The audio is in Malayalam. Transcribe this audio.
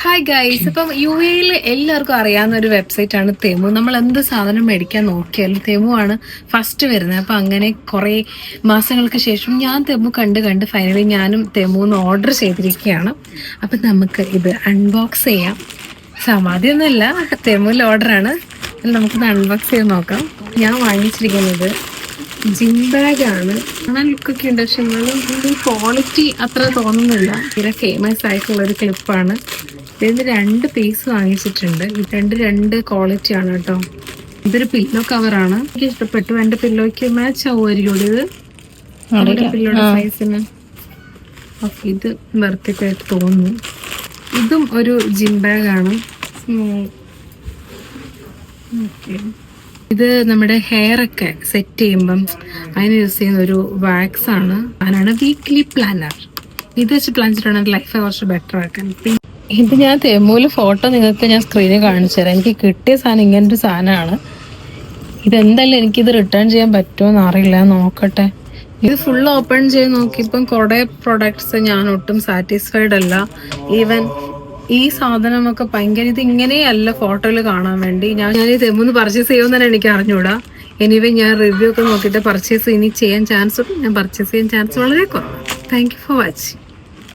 ഹായ് ഗൈസ്, ഇപ്പം UAE എല്ലാവർക്കും അറിയാവുന്ന ഒരു വെബ്സൈറ്റ് ആണ് തെമു. നമ്മൾ എന്ത് സാധനം മേടിക്കാൻ നോക്കിയാലും തെമു ആണ് ഫസ്റ്റ് വരുന്നത്. അപ്പൊ അങ്ങനെ കുറെ മാസങ്ങൾക്ക് ശേഷം ഞാൻ തെമു കണ്ട് ഫൈനലി ഞാനും തെമുന്ന് ഓർഡർ ചെയ്തിരിക്കുകയാണ്. അപ്പൊ നമുക്ക് ഇത് അൺബോക്സ് ചെയ്യാം. സമാധിയൊന്നുമില്ല, തെമുവിൽ ഓർഡറാണ്. നമുക്കിത് അൺബോക്സ് ചെയ്ത് നോക്കാം. ഞാൻ വാങ്ങിച്ചിരിക്കുന്നത് ജിം ബാഗ് ആണ്. അങ്ങനെ ലുക്കൊക്കെ ഉണ്ട്, പക്ഷെ എന്നാലും ക്വാളിറ്റി അത്ര തോന്നുന്നില്ല. തീരെ ഫേമസ് ആയിട്ടുള്ള ഒരു ക്ലിപ്പാണ്. ഇതിന് 2 പീസ് വാങ്ങിച്ചിട്ടുണ്ട്. രണ്ട് ക്വാളിറ്റി ആണ് കേട്ടോ. ഇതൊരു പില്ലോ കവറാണ്. എനിക്ക് ഇഷ്ടപ്പെട്ടു. എന്റെ പില്ലോയ്ക്ക് മാച്ച് ആവുമായിരിക്കും ഇത്, പില്ലോയുടെ സൈസിന്. ഓക്കെ, ഇത് വർത്തിട്ടായിട്ട് തോന്നുന്നു. ഇതും ഒരു ജിം ബാഗ് ആണ്. ഇത് നമ്മുടെ ഹെയർ ഒക്കെ സെറ്റ് ചെയ്യുമ്പം അതിന് യൂസ് ചെയ്യുന്ന ഒരു വാക്സ് ആണ്. അതിനാണ് വീക്ക്ലി പ്ലാനർ. ഇത് വെച്ച് പ്ലാൻ ചെയ്തിട്ടാണ് ലൈഫ് കുറച്ച് ബെറ്റർ ആക്കാൻ. ഇത് ഞാൻ തെമുവില് ഫോട്ടോ നിങ്ങൾക്ക് ഞാൻ സ്ക്രീനിൽ കാണിച്ചു തരാം. എനിക്ക് കിട്ടിയ സാധനം ഇങ്ങനൊരു സാധനമാണ്. ഇതെന്തായാലും എനിക്കിത് റിട്ടേൺ ചെയ്യാൻ പറ്റുമോന്ന് അറിയില്ല, നോക്കട്ടെ. ഇത് ഫുൾ ഓപ്പൺ ചെയ്ത് നോക്കിയപ്പം കുറെ പ്രൊഡക്ട്സ് ഞാൻ ഒട്ടും സാറ്റിസ്ഫൈഡ് അല്ല. ഈവൻ ഈ സാധനമൊക്കെ ഭയങ്കര, ഇത് ഇങ്ങനെയല്ല ഫോട്ടോയിൽ കാണാൻ വേണ്ടി. ഞാൻ ഈ തെമുന്ന് പർച്ചേസ് ചെയ്യുമെന്ന് തന്നെ എനിക്ക് അറിഞ്ഞൂടാ. എനിവേ ഞാൻ റിവ്യൂ ഒക്കെ നോക്കിയിട്ട് പർച്ചേസ് ഇനി ചെയ്യാൻ ചാൻസ് ഉണ്ട്. ഞാൻ പർച്ചേസ് ചെയ്യാൻ ചാൻസ് വളരെ കുറവാണ്. Thank you for watching.